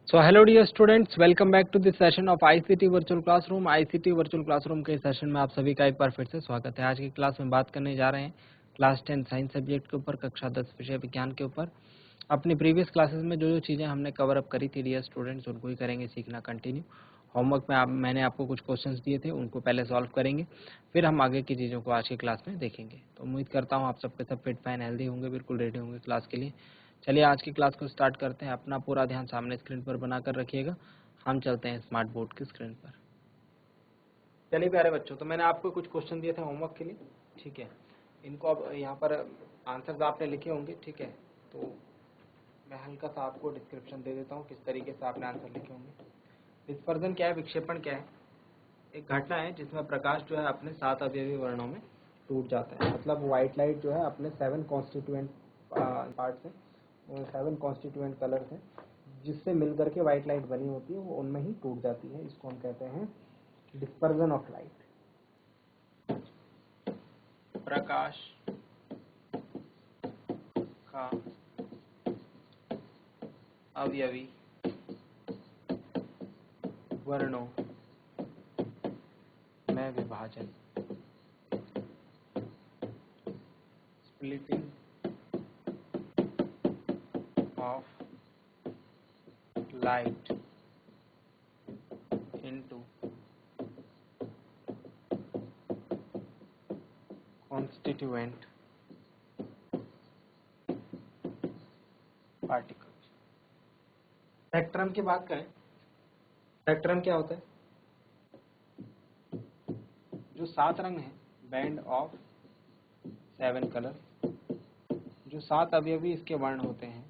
So hello dear students, welcome back to this session of ICT virtual classroom. ICT virtual classroom के session में आप सभी का एक बार फिर से स्वागत है। आज की क्लास में बात करने जा रहे हैं क्लास 10 साइंस सब्जेक्ट के ऊपर, कक्षा 10 विषय विज्ञान के ऊपर। अपनी प्रीवियस क्लासेस में जो चीज़ें हमने कवर अप करी थी डियर स्टूडेंट्स, उनको ही करेंगे सीखना कंटिन्यू। होमवर्क में मैंने आपको कुछ क्वेश्चंस दिए थे, उनको पहले सॉल्व करेंगे, फिर हम आगे की चीज़ों को आज की क्लास में देखेंगे। तो उम्मीद करता हूँ आप सबके सब फिट फाइन हेल्दी होंगे, बिल्कुल रेडी होंगे क्लास के लिए। चलिए आज की क्लास को स्टार्ट करते हैं। अपना पूरा ध्यान सामने स्क्रीन पर बनाकर रखिएगा। हम चलते हैं स्मार्ट बोर्ड की स्क्रीन पर। चलिए प्यारे बच्चों, तो मैंने आपको कुछ क्वेश्चन दिए थे होमवर्क के लिए, ठीक है। इनको अब यहाँ पर आंसर्स आपने लिखे होंगे, ठीक है। तो मैं हल्का सा आपको डिस्क्रिप्शन दे देता हूँ किस तरीके से आपने आंसर लिखे होंगे। डिस्पर्जन क्या है, विक्षेपण क्या है? एक घटना है जिसमें प्रकाश जो है अपने 7 अवयवी वर्णों में टूट जाता है। मतलब व्हाइट लाइट जो है अपने 7 कॉन्स्टिट्यूएंट पार्ट से, 7 कॉन्स्टिट्यूएंट कलर से जिससे मिलकर के व्हाइट लाइट बनी होती है, वो उनमें ही टूट जाती है। इसको हम कहते हैं डिस्पर्जन ऑफ लाइट। प्रकाश का अवयवी वर्णों में विभाजन, splitting of light into constituent particles. Spectrum की बात करें, स्पेक्ट्रम क्या होता है? जो 7 रंग हैं, बैंड ऑफ 7 कलर, जो 7 अवयवी इसके वर्ण होते हैं,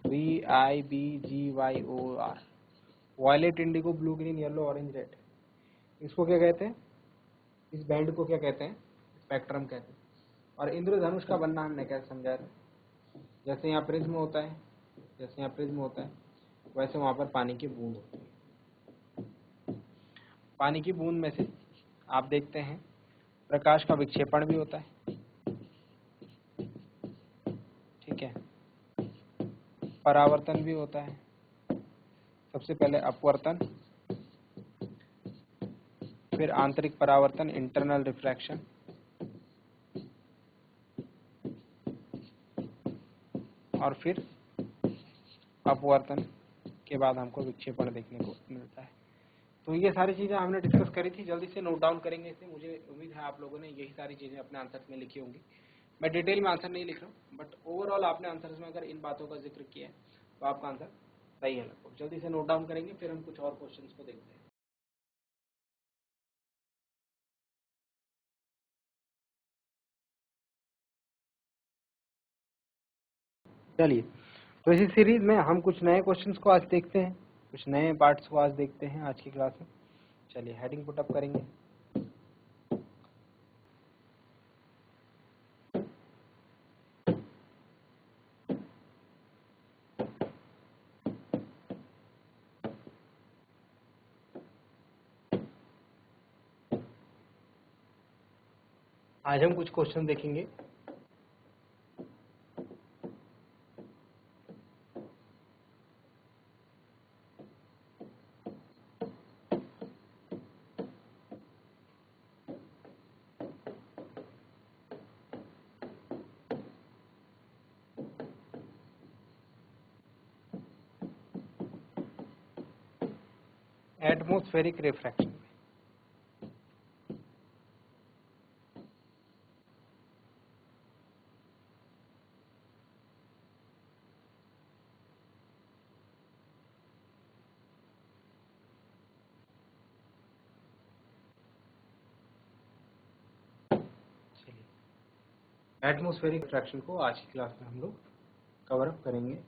VIBGYOR, violet, indigo, blue, green, yellow, orange, red. इसको क्या कहते हैं? इस बैंड को क्या कहते हैं? स्पेक्ट्रम कहते हैं। और इंद्रधनुष का बनना हमने कैसे समझाया था? जैसे यहाँ प्रिज्म होता है, जैसे यहाँ प्रिज्म होता है, वैसे वहां पर पानी की बूंद होती है। पानी की बूंद में से आप देखते हैं प्रकाश का विक्षेपण भी होता है, ठीक है। परावर्तन भी होता है। सबसे पहले अपवर्तन, फिर आंतरिक परावर्तन, इंटरनल रिफ्रैक्शन, और फिर अपवर्तन के बाद हमको विक्षेपण देखने को मिलता है। तो ये सारी चीजें हमने डिस्कस करी थी। जल्दी से नोट डाउन करेंगे इसे। मुझे उम्मीद है आप लोगों ने यही सारी चीजें अपने आंसर्स में लिखी होंगी। मैं डिटेल में आंसर नहीं लिख रहा हूँ, बट ओवरऑल आपने आंसर्स में अगर इन बातों का जिक्र किया है तो आपका आंसर सही है लगभग। जल्दी से नोट डाउन करेंगे, फिर हम कुछ और क्वेश्चंस को देखते हैं। चलिए, तो इसी सीरीज में हम कुछ नए क्वेश्चंस को आज देखते हैं, कुछ नए पार्ट्स को आज देखते हैं आज की क्लास में। चलिए हेडिंग पुट अप करेंगे। आज हम कुछ क्वेश्चन देखेंगे। Atmospheric refraction. एटमॉस्फेरिक रिफ्रैक्शन को आज की क्लास में हम लोग कवर अप करेंगे।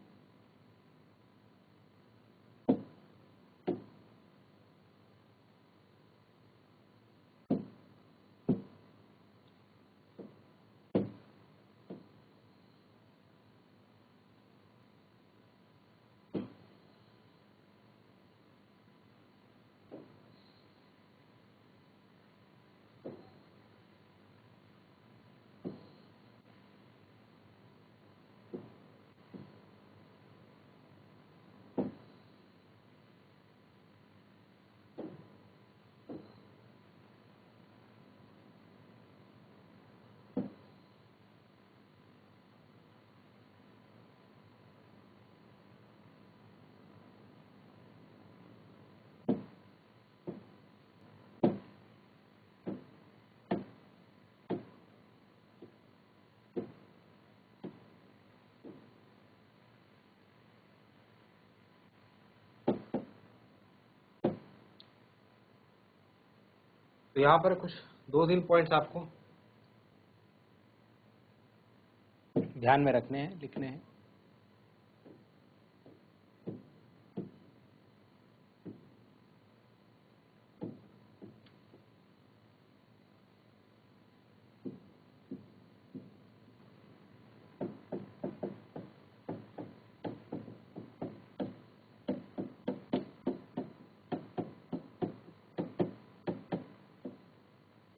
तो यहाँ पर कुछ 2-3 पॉइंट्स आपको ध्यान में रखने हैं, लिखने हैं।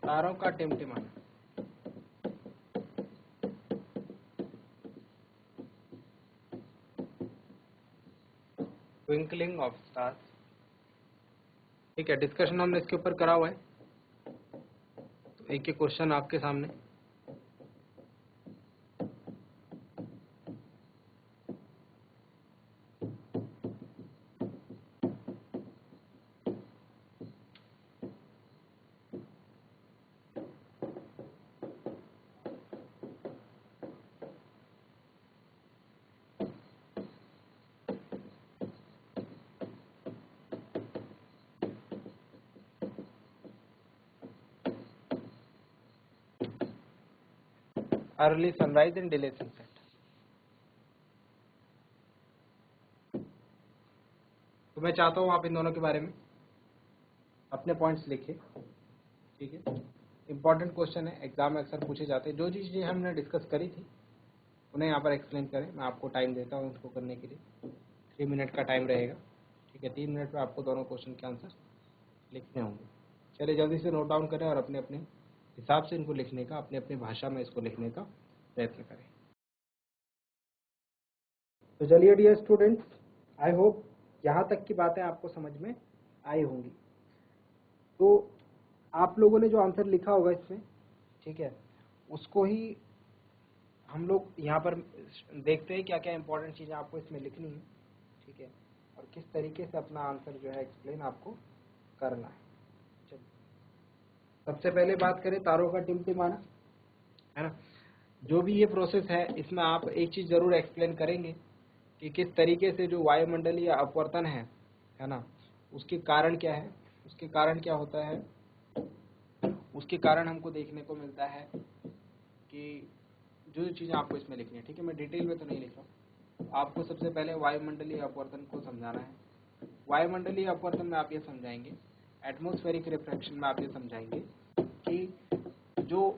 तारों का टिमटिमाना, ट्विंकलिंग ऑफ स्टार्स। ठीक है, डिस्कशन हमने इसके ऊपर करा हुआ है, तो एक एक क्वेश्चन आपके सामने। Early sunrise and delay sunset. तो मैं चाहता हूँ आप इन दोनों के बारे में अपने पॉइंट्स लिखिए। ठीक है, इंपॉर्टेंट क्वेश्चन है, एग्जाम में अक्सर पूछे जाते हैं। जो चीज़ें हमने डिस्कस करी थी उन्हें यहाँ पर एक्सप्लेन करें। मैं आपको टाइम देता हूँ उसको करने के लिए, 3 मिनट का टाइम रहेगा। ठीक है, 3 मिनट में आपको दोनों क्वेश्चन के आंसर लिखने होंगे। चलिए जल्दी से नोट डाउन करें और अपने अपने हिसाब से इनको लिखने का, अपने अपनी भाषा में इसको लिखने का प्रयत्न करें। तो चलिए डियर स्टूडेंट्स, आई होप यहाँ तक की बातें आपको समझ में आई होंगी। तो आप लोगों ने जो आंसर लिखा होगा इसमें, ठीक है, उसको ही हम लोग यहाँ पर देखते हैं क्या क्या इंपॉर्टेंट चीज़ें आपको इसमें लिखनी है। ठीक है, और किस तरीके से अपना आंसर जो है एक्सप्लेन आपको करना है। चलिए, सबसे पहले बात करें तारों का टिमटिमाना, है ना। जो भी ये प्रोसेस है इसमें आप एक चीज़ ज़रूर एक्सप्लेन करेंगे कि किस तरीके से जो वायुमंडलीय अपवर्तन है ना, उसके कारण क्या है, उसके कारण क्या होता है। उसके कारण हमको देखने को मिलता है कि जो चीज़ें आपको इसमें लिखनी है। ठीक है, मैं डिटेल में तो नहीं लिख रहा, आपको सबसे पहले वायुमंडलीय अपवर्तन को समझाना है। वायुमंडलीय अपवर्तन में आप ये समझाएंगे, एटमॉस्फेरिक रिफ्रैक्शन में आप ये समझाएंगे कि जो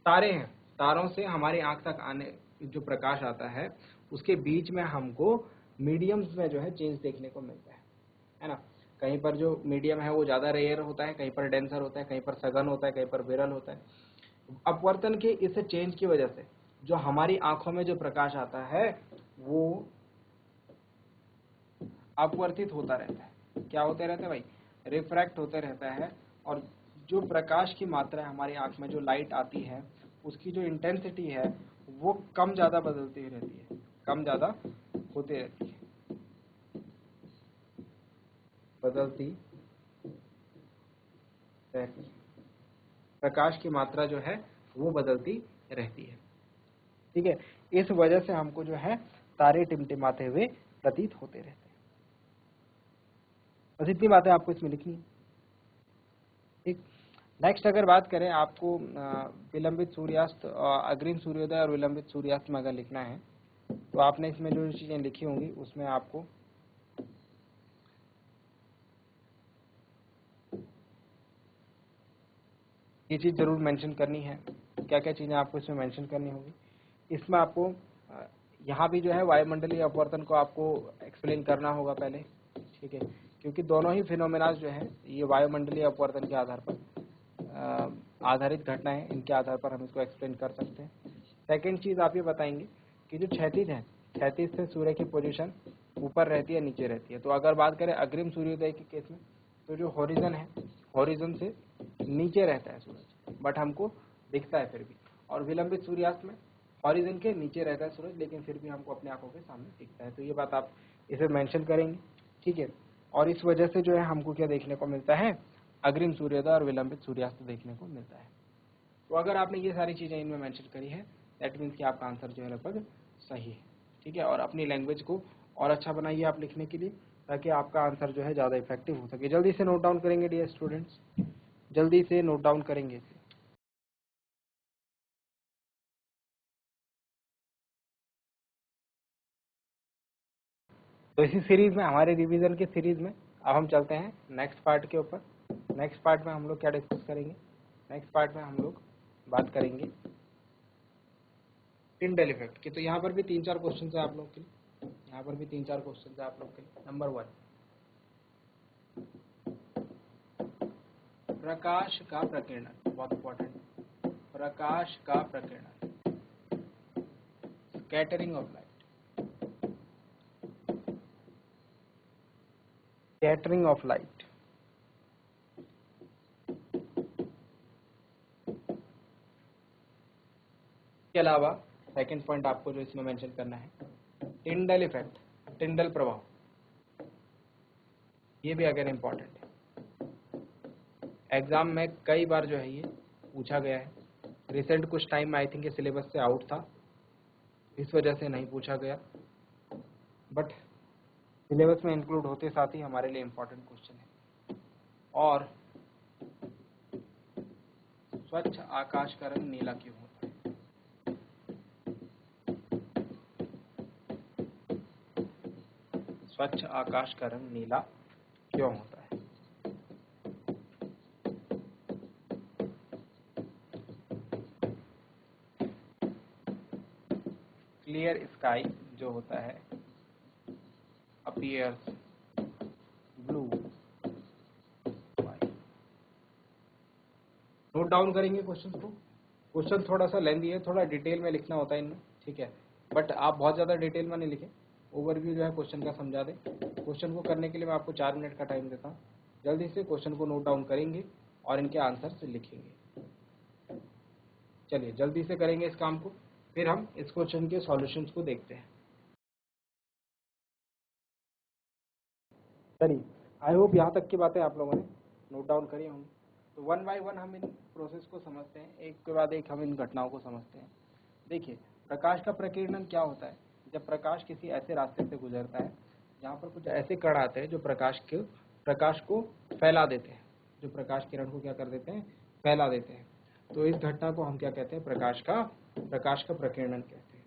तारे हैं, तारों से हमारी आंख तक आने जो प्रकाश आता है उसके बीच में हमको मीडियम्स में जो है चेंज देखने को मिलता है ना। कहीं पर जो मीडियम है वो ज़्यादा रेयर होता है, कहीं पर डेंसर होता है, कहीं पर सघन होता है, कहीं पर विरल होता है। अपवर्तन के इस चेंज की वजह से जो हमारी आंखों में जो प्रकाश आता है वो अपवर्तित होता रहता है। क्या होते रहता है भाई, रिफ्रैक्ट होते रहता है। और जो प्रकाश की मात्रा है हमारी आंख में, जो लाइट आती है उसकी जो इंटेंसिटी है वो कम ज़्यादा बदलती रहती है, कम ज़्यादा होती रहती है, बदलती रहती है। प्रकाश की मात्रा जो है वो बदलती रहती है। ठीक है, इस वजह से हमको जो है तारे टिमटिमाते हुए प्रतीत होते रहते हैं। बस इतनी बातें आपको इसमें लिखनी है। ठीक, नेक्स्ट अगर बात करें आपको विलंबित सूर्यास्त, अग्रिम सूर्योदय और विलंबित सूर्यास्त में अगर लिखना है तो आपने इसमें जो चीज़ें लिखी होंगी उसमें आपको ये चीज़ जरूर मेंशन करनी है। क्या क्या चीज़ें आपको इसमें मेंशन करनी होगी। इसमें आपको यहाँ भी जो है वायुमंडलीय अपवर्तन को आपको एक्सप्लेन करना होगा पहले। ठीक है, क्योंकि दोनों ही फिनोमेना जो है ये वायुमंडलीय अपवर्तन के आधार पर आधारित घटना है, इनके आधार पर हम इसको एक्सप्लेन कर सकते हैं। सेकेंड चीज़ आप ये बताएंगे कि जो क्षैतिज है, क्षैतिज से सूर्य की पोजीशन ऊपर रहती है नीचे रहती है। तो अगर बात करें अग्रिम सूर्योदय के केस में तो जो हॉरिजन है, हॉरिजन से नीचे रहता है सूरज, बट हमको दिखता है फिर भी। और विलंबित सूर्यास्त में हॉरिजन के नीचे रहता है सूरज, लेकिन फिर भी हमको अपने आंखों के सामने दिखता है। तो ये बात आप इसे मेंशन करेंगे। ठीक है, और इस वजह से जो है हमको क्या देखने को मिलता है, अग्रिम सूर्योदय और विलंबित सूर्यास्त देखने को मिलता है। तो अगर आपने ये सारी चीज़ें इनमें मेंशन करी है दैट मीन्स कि आपका आंसर जो है लगभग सही है। ठीक है, और अपनी लैंग्वेज को और अच्छा बनाइए आप लिखने के लिए, ताकि आपका आंसर जो है ज़्यादा इफेक्टिव हो सके। जल्दी से नोट डाउन करेंगे डियर स्टूडेंट्स। जल्दी से नोट डाउन करेंगे इसे। तो इसी सीरीज में, हमारे रिवीजन की सीरीज में अब हम चलते हैं नेक्स्ट पार्ट के ऊपर। नेक्स्ट पार्ट में हम लोग क्या डिस्कस करेंगे? नेक्स्ट पार्ट में हम लोग बात करेंगे टिंडल इफेक्ट की। तो यहाँ पर भी 3-4 क्वेश्चन है आप लोग के लिए, यहाँ पर भी 3-4 क्वेश्चन है आप लोग के लिए। नंबर 1, प्रकाश का प्रकीर्णन, बहुत इंपॉर्टेंट। प्रकाश का प्रकीर्णन, scattering of light, scattering of light. के अलावा सेकंड पॉइंट आपको जो इसमें मेंशन करना है, टिंडल इफेक्ट, टिंडल प्रभाव, ये भी अगर इम्पोर्टेंट है। एग्जाम में कई बार जो है ये पूछा गया है। रिसेंट कुछ टाइम में आई थिंक ये सिलेबस से आउट था, इस वजह से नहीं पूछा गया, बट सिलेबस में इंक्लूड होते साथ ही हमारे लिए इम्पोर्टेंट क्वेश्चन है। और स्वच्छ आकाश का रंग नीला क्यों होता है? स्वच्छ आकाश का रंग नीला क्यों होता है? क्लियर स्काई जो होता है appears blue white. Note down करेंगे क्वेश्चन को। क्वेश्चन थोड़ा सा लेंथी है, थोड़ा डिटेल में लिखना होता है इनमें, ठीक है, बट आप बहुत ज़्यादा डिटेल में नहीं लिखें, ओवरव्यू जो है क्वेश्चन का समझा दें। क्वेश्चन को करने के लिए मैं आपको 4 मिनट का टाइम देता हूँ। जल्दी से क्वेश्चन को नोट डाउन करेंगे और इनके आंसर से लिखेंगे। चलिए जल्दी से करेंगे इस काम को, फिर हम इस क्वेश्चन के सॉल्यूशंस को देखते हैं। चलिए, आई होप यहाँ तक की बातें आप लोगों ने नोट डाउन करी होंगी। तो वन बाय वन हम इन प्रोसेस को समझते हैं, एक के बाद एक हम इन घटनाओं को समझते हैं। देखिए, प्रकाश का प्रकीर्णन क्या होता है? जब प्रकाश किसी ऐसे रास्ते से गुजरता है जहाँ पर कुछ ऐसे कण आते हैं जो प्रकाश को फैला देते हैं, जो प्रकाश किरण को क्या कर देते हैं? फैला देते हैं। तो इस घटना को हम क्या कहते हैं? प्रकाश का प्रकीर्णन कहते हैं।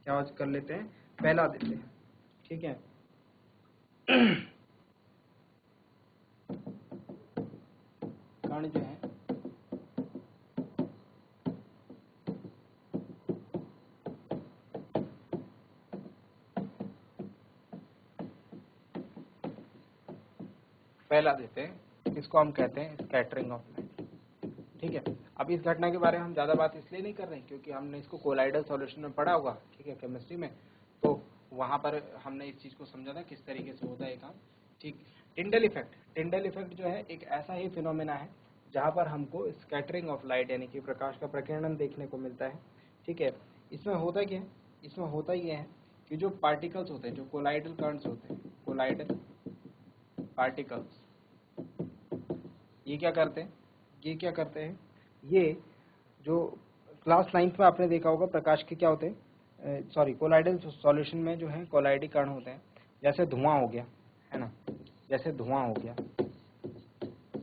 क्या कर लेते हैं? फैला देते हैं, ठीक है। कण जो है फैला देते हैं, इसको हम कहते हैं स्कैटरिंग ऑफ लाइट, ठीक है। अब इस घटना के बारे में हम ज़्यादा बात इसलिए नहीं कर रहे हैं क्योंकि हमने इसको कोलाइडल सॉल्यूशन में पढ़ा होगा, ठीक है, केमिस्ट्री में, तो वहाँ पर हमने इस चीज़ को समझा था किस तरीके से होता है काम, ठीक। टिंडल इफेक्ट जो है एक ऐसा ही फिनोमेना है जहाँ पर हमको स्कैटरिंग ऑफ लाइट यानी कि प्रकाश का प्रकीर्णन देखने को मिलता है, ठीक है। इसमें होता क्या है? इसमें होता ये है कि जो पार्टिकल्स होते हैं, जो कोलाइडल कणस होते हैं, कोलाइडल पार्टिकल्स, ये क्या करते हैं? ये जो क्लास 9th में आपने देखा होगा, प्रकाश के क्या होते हैं, सॉरी, कोलाइडल सॉल्यूशन में जो है कोलाइडी कण होते हैं, जैसे धुआं हो गया, है ना, जैसे धुआं हो गया,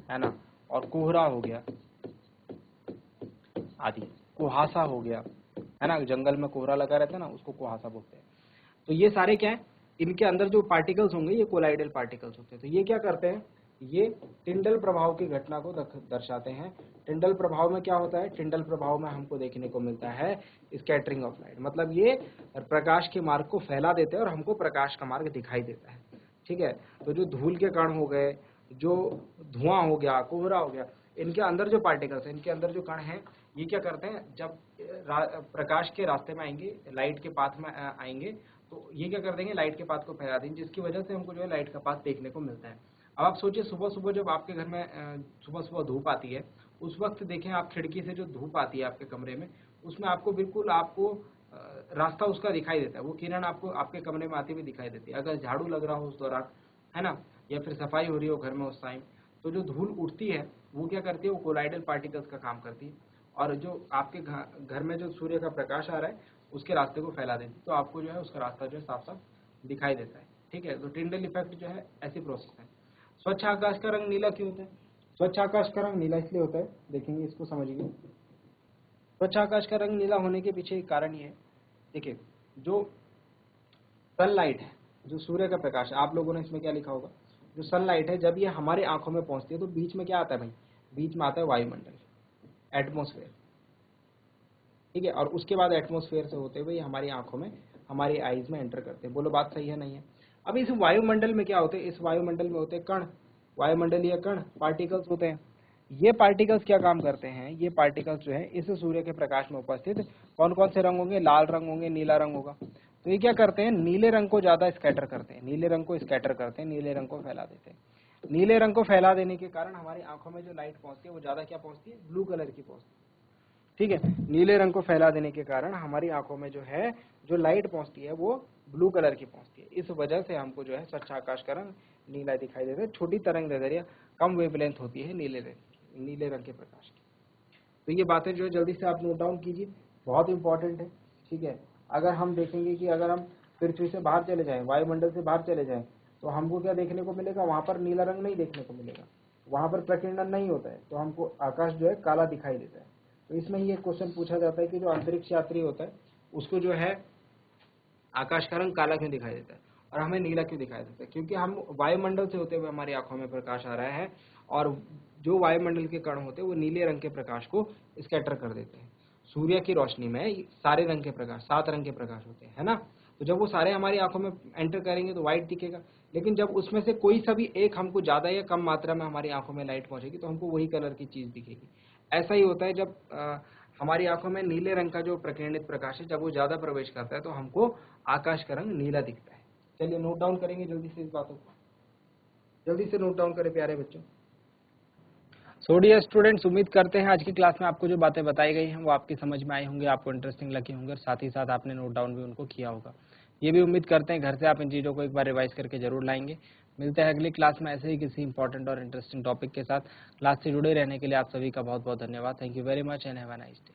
है ना, और कोहरा हो गया आदि, कुहासा हो गया, है ना, जंगल में कोहरा लगा रहता है ना, उसको कुहासा बोलते हैं। तो ये सारे क्या है? इनके अंदर जो पार्टिकल्स होंगे ये कोलाइडल पार्टिकल्स होते हैं। तो ये क्या करते हैं? ये टिंडल प्रभाव की घटना को दर्शाते हैं। टिंडल प्रभाव में क्या होता है? टिंडल प्रभाव में हमको देखने को मिलता है स्कैटरिंग ऑफ लाइट, मतलब ये प्रकाश के मार्ग को फैला देते हैं और हमको प्रकाश का मार्ग दिखाई देता है, ठीक है। तो जो धूल के कण हो गए, जो धुआं हो गया, कोहरा हो गया, इनके अंदर जो पार्टिकल्स हैं, इनके अंदर जो कण हैं, ये क्या करते हैं? जब प्रकाश के रास्ते में आएंगे, लाइट के पाथ में आएंगे, तो ये क्या कर देंगे? लाइट के पाथ को फैला देंगे, जिसकी वजह से हमको जो है लाइट का पाथ देखने को मिलता है। अब आप सोचिए, सुबह सुबह जब आपके घर में सुबह सुबह धूप आती है, उस वक्त देखें आप खिड़की से जो धूप आती है आपके कमरे में, उसमें आपको बिल्कुल रास्ता उसका दिखाई देता है, वो किरण आपको आपके कमरे में आती हुई दिखाई देती है। अगर झाड़ू लग रहा हो उस दौरान, है ना, या फिर सफाई हो रही हो घर में उस टाइम, तो जो धूल उठती है वो क्या करती है? वो कोलाइडल पार्टिकल्स का काम करती है और जो आपके घर में जो सूर्य का प्रकाश आ रहा है उसके रास्ते को फैला देती है, तो आपको जो है उसका रास्ता जो है साफ साफ दिखाई देता है, ठीक है। तो टिंडल इफेक्ट जो है ऐसी प्रोसेस है। स्वच्छ आकाश का रंग नीला क्यों होता है? स्वच्छ आकाश का रंग नीला इसलिए होता है, देखेंगे इसको समझिए। स्वच्छ आकाश का रंग नीला होने के पीछे एक कारण ये है, देखिए जो सनलाइट है, जो सूर्य का प्रकाश है, आप लोगों ने इसमें क्या लिखा होगा, जो सनलाइट है जब ये हमारे आंखों में पहुंचती है तो बीच में क्या आता है भाई, बीच में आता है वायुमंडल, एटमॉस्फेयर, ठीक है, और उसके बाद एटमॉस्फेयर से होते हुए हमारी आंखों में, हमारी आईज में एंटर करते हैं। बोलो बात सही है नहीं है। अब इस वायुमंडल में क्या होते हैं, इस वायुमंडल में होते हैं कण, वायुमंडलीय कण, पार्टिकल्स होते हैं। ये पार्टिकल्स क्या काम करते हैं, ये पार्टिकल्स जो है इस सूर्य के प्रकाश में उपस्थित कौन कौन से रंग होंगे, लाल रंग होंगे, नीला रंग होगा। तो ये क्या करते हैं, नीले रंग को ज्यादा स्कैटर करते हैं, नीले रंग को स्कैटर करते हैं, नीले रंग को फैला देते हैं। नीले रंग को फैला देने के कारण हमारी आंखों में जो लाइट पहुंचती है वो ज्यादा क्या पहुंचती है, ब्लू कलर की पहुंचती है, ठीक है। नीले रंग को फैला देने के कारण हमारी आंखों में जो है जो लाइट पहुंचती है वो ब्लू कलर की पहुंचती है। इस वजह से हमको जो है स्वच्छ आकाश का रंग नीला दिखाई देता है। छोटी तरंग दैर्ध्य, कम वेवलेंथ होती है नीले रंग के प्रकाश की। तो ये बातें जो है जल्दी से आप नोट डाउन कीजिए, बहुत इंपॉर्टेंट है, ठीक है। अगर हम देखेंगे कि अगर हम पृथ्वी से बाहर चले जाएं, वायुमंडल से बाहर चले जाएं, तो हमको क्या देखने को मिलेगा, वहां पर नीला रंग नहीं देखने को मिलेगा, वहां पर प्रकीर्णन नहीं होता है, तो हमको आकाश जो है काला दिखाई देता है। तो इसमें ही एक क्वेश्चन पूछा जाता है कि जो अंतरिक्ष यात्री होता है उसको जो है आकाश का रंग काला क्यों दिखाई देता है और हमें नीला क्यों दिखाई देता है, क्योंकि हम वायुमंडल से होते हुए हमारी आंखों में प्रकाश आ रहा है और जो वायुमंडल के कण होते हैं वो नीले रंग के प्रकाश को स्कैटर कर देते हैं। सूर्य की रोशनी में सारे रंग के प्रकाश, 7 रंग के प्रकाश होते हैं, है ना। तो जब वो सारे हमारी आंखों में एंटर करेंगे तो व्हाइट दिखेगा, लेकिन जब उसमें से कोई सा भी एक हमको ज्यादा या कम मात्रा में हमारी आंखों में लाइट पहुंचेगी तो हमको वही कलर की चीज दिखेगी। ऐसा ही होता है जब हमारी आंखों में नीले रंग का जो प्रकीर्णित प्रकाश है जब वो ज्यादा प्रवेश करता है तो हमको आकाश का रंग नीला दिखता है। चलिए नोट डाउन करेंगे जल्दी से इस बातों को, जल्दी से नोट डाउन करें प्यारे बच्चों। सो डियर स्टूडेंट्स, उम्मीद करते हैं आज की क्लास में आपको जो बातें बताई गई हैं वो आपकी समझ में आई होंगी, आपको इंटरेस्टिंग लगी होंगी और साथ ही साथ आपने नोट डाउन भी उनको किया होगा। ये भी उम्मीद करते हैं घर से आप इन चीज़ों को एक बार रिवाइज करके जरूर लाएंगे। मिलते हैं अगली क्लास में ऐसे ही किसी इंपॉर्टेंट और इंटरेस्टिंग टॉपिक के साथ। क्लास से जुड़े रहने के लिए आप सभी का बहुत बहुत धन्यवाद। Thank you very much and have a nice day.